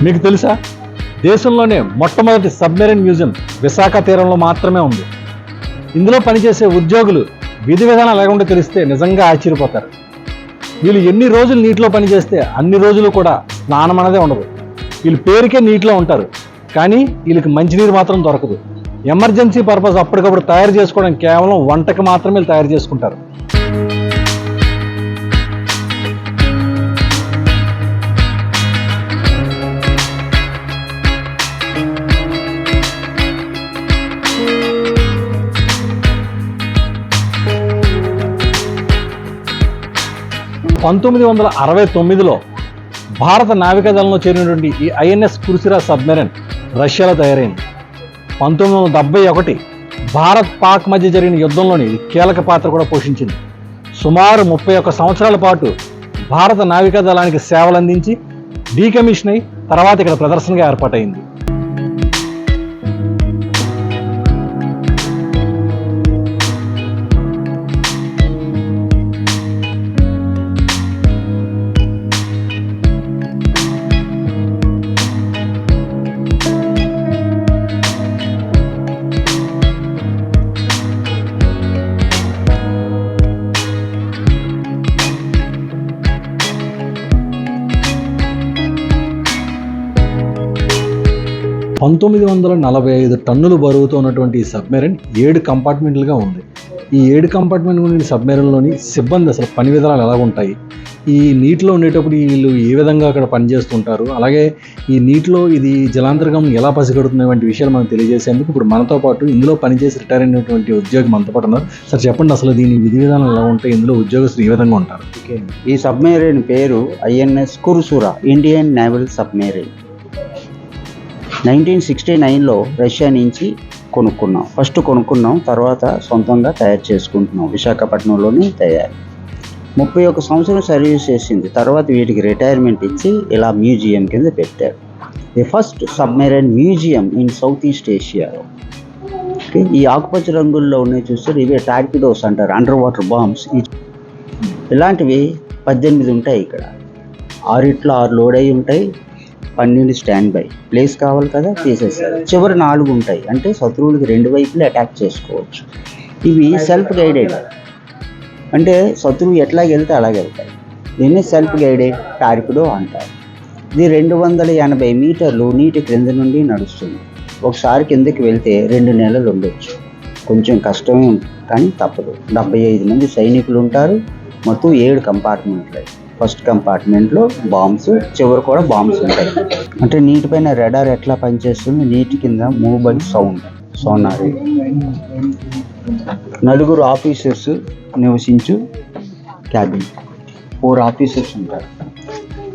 మీకు తెలుసా, దేశంలోనే మొట్టమొదటి సబ్మెరైన్ మ్యూజియం విశాఖ తీరంలో మాత్రమే ఉంది. ఇందులో పనిచేసే ఉద్యోగులు విధి విధానాలు లేకుండా తెలిస్తే నిజంగా ఆశ్చర్యపోతారు. వీళ్ళు ఎన్ని రోజులు నీటిలో పనిచేస్తే అన్ని రోజులు కూడా స్నానం అనేదే ఉండదు. వీళ్ళు పేరుకే నీటిలో ఉంటారు, కానీ వీళ్ళకి మంచినీరు మాత్రం దొరకదు. ఎమర్జెన్సీ పర్పస్ అప్పటికప్పుడు తయారు చేసుకోవడం కేవలం వంటకి మాత్రమే వీళ్ళు తయారు చేసుకుంటారు. పంతొమ్మిది 1969లో భారత నావికాదళంలో చేరినటువంటి ఈ ఐఎన్ఎస్ కుర్సిరా సబ్మెరైన్ రష్యాలో తయారైంది. 1971 భారత్ పాక్ మధ్య జరిగిన యుద్ధంలోని కీలక పాత్ర కూడా పోషించింది. సుమారు 31 సంవత్సరాల పాటు భారత నావికాదళానికి సేవలు అందించి డీకమిషన్ అయి తర్వాత ఇక్కడ ప్రదర్శనగా ఏర్పాటైంది. ఈ 1945 టన్నులు బరువుతో ఉన్నటువంటి ఈ సబ్మెరైన్ 7 కంపార్ట్మెంట్లుగా ఉంది. ఈ 7 కంపార్ట్మెంట్ ఉన్న సబ్మెరైన్లోని సిబ్బంది అసలు పని విధానాలు ఎలా ఉంటాయి, ఈ నీటిలో ఉండేటప్పుడు వీళ్ళు ఏ విధంగా అక్కడ పనిచేస్తుంటారు, అలాగే ఈ నీటిలో ఇది జలాంతర్గం ఎలా పసిగడుతున్న వంటి విషయాలు మనం తెలియజేసేందుకు ఇప్పుడు మనతో పాటు ఇందులో పనిచేసి రిటైర్ అయినటువంటి ఉద్యోగి మనతో పాటు ఉన్నారు. సార్ చెప్పండి, అసలు దీని విధి విధానాలు ఎలా ఉంటాయి, ఇందులో ఉద్యోగస్తులు ఏ విధంగా ఉంటారు? ఈ సబ్మెరైన్ పేరు INS Kursura, Indian naval submarine. 1969లో రష్యా నుంచి ఫస్ట్ కొనుక్కున్నాం, తర్వాత సొంతంగా తయారు చేసుకుంటున్నాం. విశాఖపట్నంలోనే తయారు. 31 సంవత్సరం సర్వీస్ చేసింది. తర్వాత వీటికి రిటైర్మెంట్ ఇచ్చి ఇలా మ్యూజియం కింద పెట్టారు. The first submarine museum in south east Asia. ఈ ఆకుపచ్చ రంగుల్లో ఉన్నాయి చూస్తే ఇవే టార్పిడోస్ అంటారు, అండర్ వాటర్ బాంబ్స్. ఇలాంటివి 18 ఉంటాయి ఇక్కడ. 6 లోడ్ అయి ఉంటాయి, 12 స్టాండ్ బై. ప్లేస్ కావాలి కదా, తీసేస్తారు. చివరి 4 ఉంటాయి, అంటే శత్రువులకి 2 వైపులు అటాక్ చేసుకోవచ్చు. ఇవి సెల్ఫ్ గైడెడ్, అంటే శత్రువు ఎట్లాగ వెళ్తే అలాగే వెళ్తాయి. దీన్ని సెల్ఫ్ గైడెడ్ టార్పిడో అంటారు. ఇది 280 మీటర్లు నీటి క్రింద నుండి నడుస్తుంది. ఒకసారి కిందకి వెళ్తే 2 నెలలు ఉండొచ్చు. కొంచెం కష్టమే ఉంటుంది, కానీ తప్పదు. 75 మంది సైనికులు ఉంటారు. మొత్తం 7 కంపార్ట్మెంట్లు. ఫస్ట్ కంపార్ట్మెంట్లో బాంబ్స్, చివరి కూడా బాంబ్స్ ఉంటాయి. అంటే నీటిపైన రెడార్ ఎట్లా పనిచేస్తుంది, నీటి కింద move by sound, sonar. 4 officers నివసించు క్యాబిన్. 4 ఆఫీసర్స్ ఉంటారు.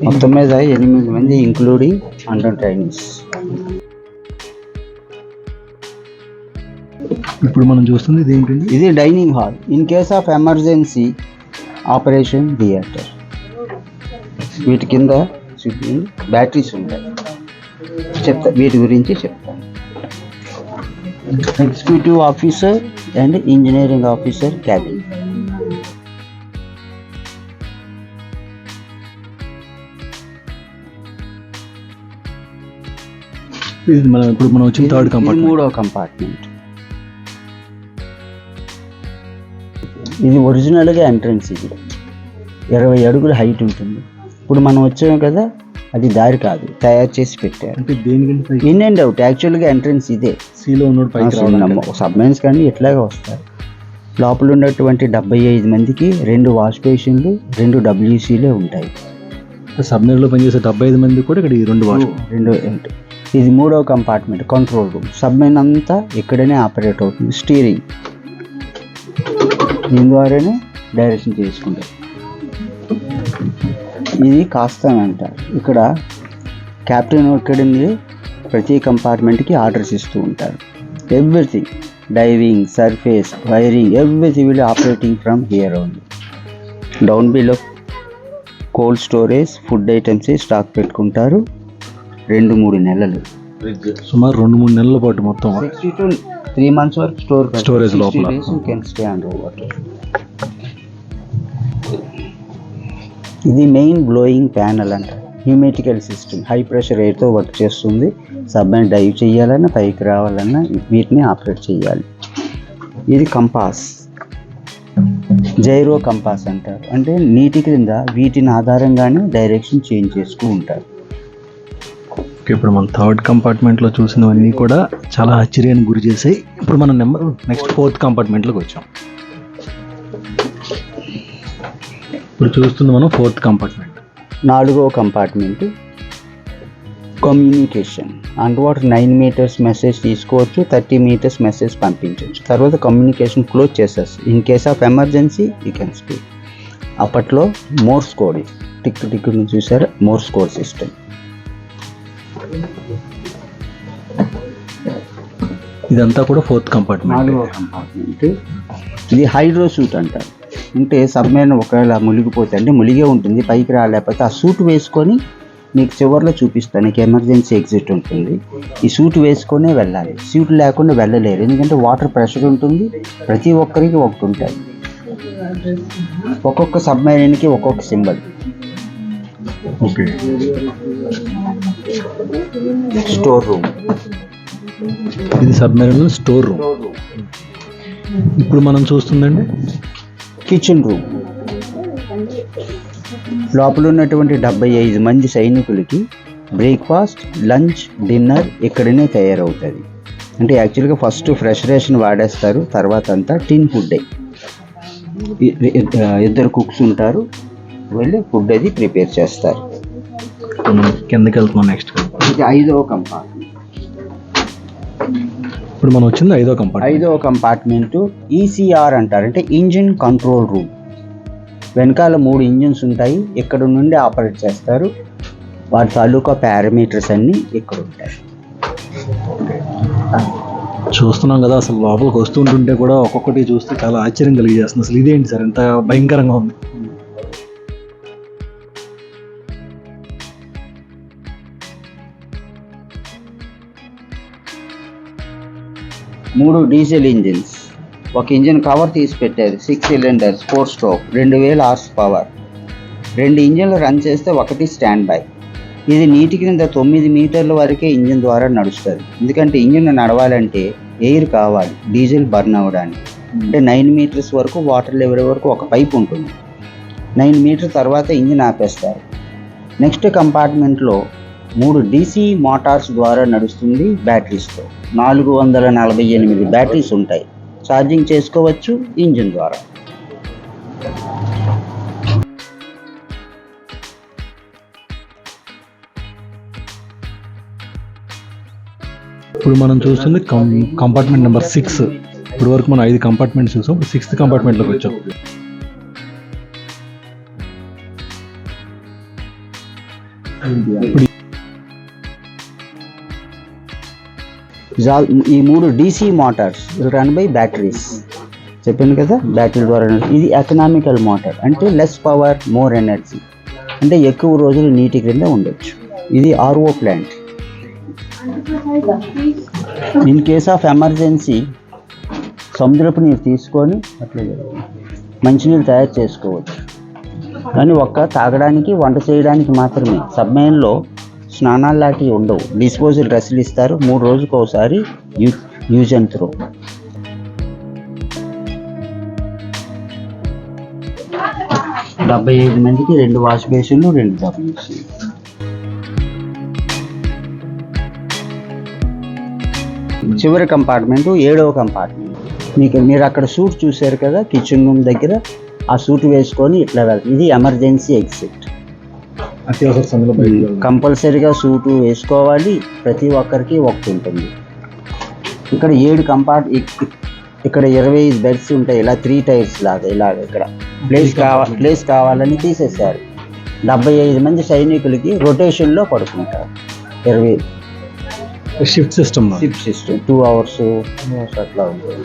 మొత్తం మీద 8 మంది ఇంక్లూడింగ్ అండర్ ట్రైనింగ్స్. ఇప్పుడు మనం చూస్తుంది ఇది ఏంటండి? ఇది dining hall. In case of emergency operation theatre. వీటి కింద బ్యాటరీస్ ఉంటాయి. వీటి గురించి చెప్తాను. Executive officer and engineering officer cabin. ఇప్పుడు మనం వచ్చిన 3rd కంపార్ట్మెంట్. 3వ కంపార్ట్మెంట్. ఇది ఒరిజినల్గా ఎంట్రన్స్. ఇది 20 అడుగుల హైట్ ఉంటుంది. ఇప్పుడు మనం వచ్చాము కదా, అది దారి కాదు, తయారు చేసి పెట్టారు. అంటే దేనికంటే ఇన్ అండ్ అవుట్. యాక్చువల్గా ఎంట్రన్స్ ఇదే. సీలో ఉన్నప్పుడు సబ్మెరైన్స్ కానీ ఇట్లాగే వస్తారు. లోపల ఉన్నటువంటి 75 మందికి 2 వాష్ బేసిన్లు, 2 WCలే ఉంటాయి. సబ్మెరైన్లో పనిచేసే 75 మంది కూడా ఇక్కడ 2 వాష్. ఇది 3వ కంపార్ట్మెంట్, కంట్రోల్ రూమ్. సబ్మెరైన్ అంతా ఇక్కడనే ఆపరేట్ అవుతుంది. స్టీరింగ్ దీని ద్వారానే డైరెక్షన్ చేసుకుంటారు. ఇది కాస్తాన్ అంటారు. ఇక్కడ కెప్టెన్ ఇక్కడుంది. ప్రతి కంపార్ట్మెంట్కి ఆర్డర్స్ ఇస్తూ ఉంటారు. Everything, diving, surface, wiring, everything will operating from here only. Down below cold storage, food items stock పెట్టుకుంటారు. 2-3 నెలలు, సుమారు 2-3 నెలల పాటు మొత్తం 60 to 3 months వరకు స్టోరేజ్ లోపల. ఇది మెయిన్ బ్లోయింగ్ ప్యానల్ అంటారు. హ్యూమెటికల్ సిస్టమ్ హై ప్రెషర్ ఎయిర్తో వర్క్ చేస్తుంది. సబ్మెరైన్ డైవ్ చేయాలన్నా పైకి రావాలన్నా వీటిని ఆపరేట్ చేయాలి. ఇది కంపాస్, జైరో కంపాస్ అంటారు. అంటే నీటి క్రింద వీటిని ఆధారంగానే డైరెక్షన్ చేంజ్ చేస్తూ ఉంటారు. ఇప్పుడు మనం థర్డ్ కంపార్ట్మెంట్లో చూసినవన్నీ కూడా చాలా ఆశ్చర్యానికి గురి చేసాయి. ఇప్పుడు మనం నెక్స్ట్ ఫోర్త్ కంపార్ట్మెంట్లోకి వచ్చాం. ఇప్పుడు చూస్తుంది మనం ఫోర్త్ కంపార్ట్మెంట్. 4వ compartment communication. Under water 9 metres message తీసుకోవచ్చు, 30 మీటర్స్ మెసేజ్ పంపించవచ్చు. తర్వాత కమ్యూనికేషన్ క్లోజ్ చేసేసి in case of emergency you can speak. అప్పట్లో మోర్స్ కోడ్, టిక్ టిక్ చూసారా, మోర్స్ కోడ్ సిస్టమ్. ఇదంతా కూడా ఫోర్త్ కంపార్ట్మెంట్. 4వ కంపార్ట్మెంట్ ఇది హైడ్రో సూట్ అంటారు. అంటే సబ్మెరైన్ ఒకవేళ మునిగిపోతే, అంటే మునిగే ఉంటుంది, పైకి రాలేకపోతే ఆ సూట్ వేసుకొని మీకు చివరిలో చూపిస్తాను, నీకు ఎమర్జెన్సీ ఎగ్జిట్ ఉంటుంది. ఈ సూట్ వేసుకొనే వెళ్ళాలి. సూట్ లేకుండా వెళ్ళలేరు, ఎందుకంటే వాటర్ ప్రెషర్ ఉంటుంది. ప్రతి ఒక్కరికి ఒకటి ఉంటుంది. ఒక్కొక్క సబ్మెరైన్కి ఒక్కొక్క సింబల్. ఓకే. స్టోర్ రూమ్, ఇది సబ్మెరైన్ స్టోర్ రూమ్. ఇప్పుడు మనం చూస్తుందండి కిచెన్ రూమ్. లోపల ఉన్నటువంటి 75 మంది సైనికులకి బ్రేక్ఫాస్ట్, లంచ్, డిన్నర్ ఇక్కడనే తయారవుతుంది. అంటే యాక్చువల్గా ఫస్ట్ ఫ్రెష్ రేషన్ వాడేస్తారు, తర్వాత అంతా టిన్ ఫుడ్. 2 కుక్స్ ఉంటారు, వెళ్ళి ఫుడ్ అది ప్రిపేర్ చేస్తారు. కిందకి వెళ్తున్నాం నెక్స్ట్. ఇది 5వ కంపార్ట్మెంట్. ఇప్పుడు మనం వచ్చింది 5వ కంపార్ట్మెంట్. 5వ కంపార్ట్మెంట్ ఈసీఆర్ అంటారు. అంటే ఇంజిన్ కంట్రోల్ రూమ్. వెనకాల 3 ఇంజిన్స్ ఉంటాయి, ఇక్కడ నుండి ఆపరేట్ చేస్తారు. వాటి తాలూకా పారామీటర్స్ అన్నీ ఇక్కడ ఉంటాయి. చూస్తున్నాం కదా, అసలు లోపలికి వస్తుంటుంటే కూడా ఒక్కొక్కటి చూస్తే చాలా ఆశ్చర్యం కలిగేస్తుంది. అసలు ఇదేంటి సార్ ఎంత భయంకరంగా ఉంది. మూడు డీజిల్ ఇంజిన్స్. ఒక ఇంజిన్ కవర్ తీసి పెట్టారు, 6 సిలిండర్స్, 4 స్ట్రోక్, 2000 హార్స్ పవర్. 2 ఇంజిన్లు రన్ చేస్తే ఒకటి స్టాండ్ బై. ఇది నీటి క్రింద 9 మీటర్ల వరకే ఇంజిన్ ద్వారా నడుస్తుంది. ఎందుకంటే ఇంజిన్ నడవాలంటే ఎయిర్ కావాలి, డీజిల్ బర్న్ అవ్వడానికి. అంటే 9 మీటర్స్ వరకు వాటర్ లెవెల్ వరకు ఒక పైప్ ఉంటుంది. 9 మీటర్ తర్వాత ఇంజిన్ ఆపేస్తారు. నెక్స్ట్ కంపార్ట్మెంట్లో 3 డీసీ మోటార్స్ ద్వారా నడుస్తుంది బ్యాటరీస్తో. 448 బ్యాటరీస్ ఉంటాయి, ఛార్జింగ్ చేసుకోవచ్చు ఇంజిన్ ద్వారా. ఇప్పుడు మనం చూస్తుంది కంపార్ట్మెంట్ నెంబర్ 6. ఇప్పుడు వరకు మనం 5 కంపార్ట్మెంట్స్ చూసాం. ఇప్పుడు 6th కంపార్ట్మెంట్లోకి వచ్చాం. ఈ 3 DC Motors run by batteries. చెప్పాను కదా, బ్యాటరీ ద్వారా. ఇది ఎకనామికల్ మోటార్, అంటే లెస్ పవర్ మోర్ ఎనర్జీ, అంటే ఎక్కువ రోజులు నీటి క్రింద ఉండొచ్చు. ఇది RO plant. In case of emergency సముద్రపు నీరు తీసుకొని అట్లా మంచినీళ్ళు తయారు చేసుకోవచ్చు. కానీ ఒక్క తాగడానికి, వంట చేయడానికి మాత్రమే. సబ్మెరైన్లో స్నానాలు లాంటివి ఉండవు. డిస్పోజల్ డ్రెస్సులు ఇస్తారు, 3 రోజులకు ఒకసారి యూజ్ అండ్ త్రో. డెబ్బై 75 మందికి 2 వాష్ బేసిన్లు, 2 డబ్ల్యూసీ. చివరి కంపార్ట్మెంటు 7వ కంపార్ట్మెంట్. మీరు అక్కడ సూట్ చూశారు కదా కిచెన్ రూమ్ దగ్గర, ఆ సూట్ వేసుకొని ఇట్లా వెళ్తారు. ఇది ఎమర్జెన్సీ ఎగ్జిట్. అత్యవసర సమయంలో కంపల్సరీగా సూటు వేసుకోవాలి, ప్రతి ఒక్కరికి ఒకటి ఉంటుంది. ఇక్కడ 7 ఇక్కడ 25 బెడ్స్ ఉంటాయి, ఇలా 3 టైర్స్ లాగా. ఇలాగ ఇక్కడ ప్లేస్ కావాలని తీసేశారు. 75 మంది సైనికులకి రొటేషన్లో పడుకుంటారు. 20 షిఫ్ట్ సిస్టమ్ 2 hours అట్లా ఉంటుంది.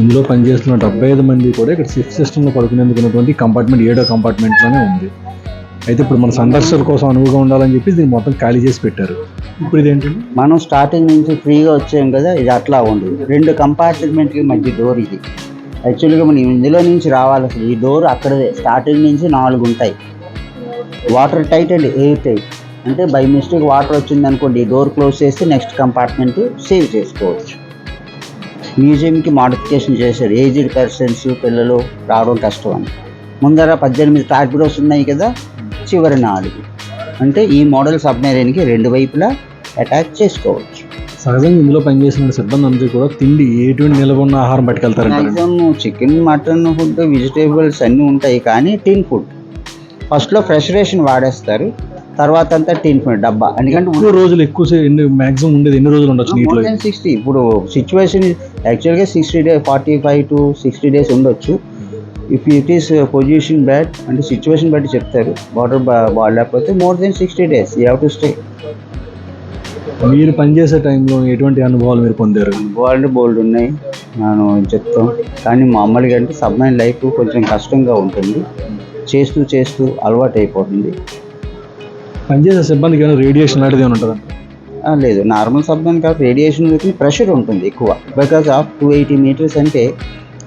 ఇందులో పనిచేస్తున్న 75 మంది కూడా ఇక్కడ షిఫ్ట్ సిస్టంలో పడుకునేందుకు ఉన్నటువంటి కంపార్ట్మెంట్ 7వ కంపార్ట్మెంట్లోనే ఉంది. అయితే ఇప్పుడు మన సందర్శకుల కోసం అనువుగా ఉండాలని చెప్పి దీన్ని మొత్తం ఖాళీ చేసి పెట్టారు. ఇప్పుడు ఇదేంటండి, మనం స్టార్టింగ్ నుంచి ఫ్రీగా వచ్చాం కదా, ఇది అట్లా ఉండదు. 2 కంపార్ట్మెంట్కి మధ్య డోర్ ఇది. యాక్చువల్గా మనం ఇందులో నుంచి రావాలి. అసలు ఈ డోర్ అక్కడదే స్టార్టింగ్ నుంచి 4 ఉంటాయి. Water tight and air tight. అంటే బై మిస్టేక్ వాటర్ వచ్చింది అనుకోండి, ఈ డోర్ క్లోజ్ చేస్తే నెక్స్ట్ కంపార్ట్మెంట్ సేవ్ చేసుకోవచ్చు. మ్యూజియంకి మాడిఫికేషన్ చేశారు. ఏజ్డ్ పర్సన్స్ పిల్లలు రావడం కష్టం అని. ముందర 18 టార్పిడోస్ ఉన్నాయి కదా, చివరి 4. అంటే ఈ మోడల్ సబ్మెరైన్కి 2 వైపులా అటాచ్ చేసుకోవచ్చు. సహజంగా ఇందులో పనిచేసిన సిబ్బంది అందరూ కూడా తిండి ఎటువంటి నిల్వ ఉన్న ఆహారం పట్టుకెళ్తారంటారు. Maximum chicken, mutton food, vegetables అన్నీ ఉంటాయి, కానీ టిన్ ఫుడ్. ఫస్ట్లో ఫ్రెష్ రేషన్ వాడేస్తారు, తర్వాత అంతా టిన్ ఫుడ్ డబ్బా. ఎందుకంటే ఎక్కువ రోజులు మ్యాక్సిమం ఉండేది ఎన్ని రోజులు ఉండొచ్చు నీటిలో? 60. ఇప్పుడు సిచ్యువేషన్ యాక్చువల్గా 60 days, 45 to 60 days ఉండొచ్చు. If it is position bad అంటే సిచ్యువేషన్ బట్టి చెప్తారు. వాటర్ బాగాలేకపోతే more than 60 days you have to stay. మీరు పనిచేసే టైంలో ఎటువంటి అనుభవాలు మీరు పొందారు? అనుభవాలు బోల్డ్ ఉన్నాయి, నేను చెప్తాం. కానీ మామూలుగా అంటే సబ్మెరైన్ లైఫ్ కొంచెం కష్టంగా ఉంటుంది. చేస్తూ చేస్తూ అలవాటు అయిపోతుంది. పనిచేసే సిబ్బందికి ఏమైనా రేడియేషన్ లాంటిది ఏమైనా ఉంటుందా? లేదు, నార్మల్ సబ్మెరైన్ కాబట్టి రేడియేషన్ ప్రెషర్ ఉంటుంది ఎక్కువ. బికాస్ ఆఫ్ 280 meters అంటే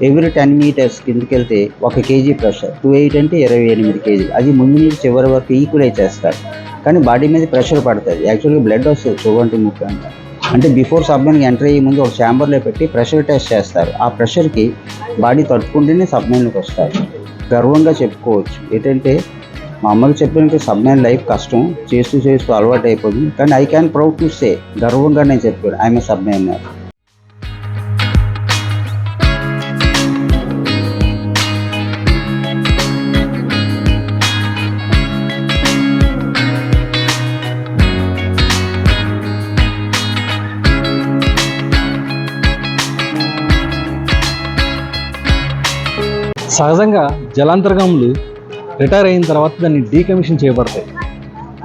ఎవ్రీ 10 meters కిందకి వెళ్తే 1 kg ప్రెషర్. 280 అంటే 28 kg. అది ముందు నుంచి చివరి వరకు ఈక్వలైజ్ చేస్తారు, కానీ బాడీ మీద ప్రెషర్ పడుతుంది. యాక్చువల్గా బ్లడ్ వస్తుంది చెవంటి ముఖ్యంగా. అంటే బిఫోర్ సబ్మెరైన్ ఎంటర్ అయ్యే ముందు ఒక ఛాంబర్లో పెట్టి ప్రెషర్ టెస్ట్ చేస్తారు. ఆ ప్రెషర్కి బాడీ తట్టుకుంటేనే సబ్మెరైన్కి వస్తారు. గర్వంగా చెప్పుకోవచ్చు. ఏంటంటే మా అమ్మకి చెప్పినట్టు సబ్మెరైన్ లైఫ్ కష్టం, చేస్తూ చేస్తూ అలవాటు అయిపోతుంది. కానీ I can proud to say, గర్వంగా నేను చెప్పాను, ఐఎమ్ ఏ సబ్మెరైనర్. సహజంగా జలాంతర్గాములు రిటైర్ అయిన తర్వాత దాన్ని డీకమిషన్ చేయబడతాయి.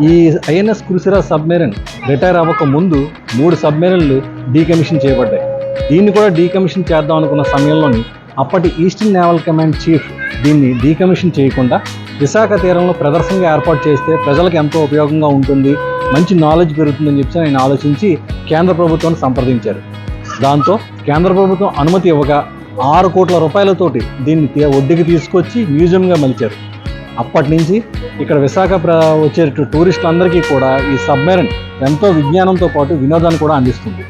ఈ ఐఎన్ఎస్ క్రూసిరా సబ్మెరైన్ రిటైర్ అవ్వక ముందు 3 సబ్మెరైన్లు డీకమిషన్ చేయబడ్డాయి. దీన్ని కూడా డీకమిషన్ చేద్దాం అనుకున్న సమయంలోని అప్పటి ఈస్టర్న్ నేవల్ కమాండ్ చీఫ్ దీన్ని డీకమిషన్ చేయకుండా విశాఖ తీరంలో ప్రదర్శనగా ఏర్పాటు చేస్తే ప్రజలకు ఎంతో ఉపయోగంగా ఉంటుంది, మంచి నాలెడ్జ్ పెరుగుతుందని చెప్పి ఆయన ఆలోచించి కేంద్ర ప్రభుత్వాన్ని సంప్రదించారు. దాంతో కేంద్ర ప్రభుత్వం అనుమతి ఇవ్వగా 6 కోట్ల రూపాయలతోటి దీన్ని ఒడ్డుకి తీసుకొచ్చి మ్యూజియంగా మలిచారు. అప్పటి నుంచి ఇక్కడ విశాఖ వచ్చే టూరిస్టులందరికీ కూడా ఈ సబ్మెరైన్ ఎంతో విజ్ఞానంతో పాటు వినోదాన్ని కూడా అందిస్తుంది.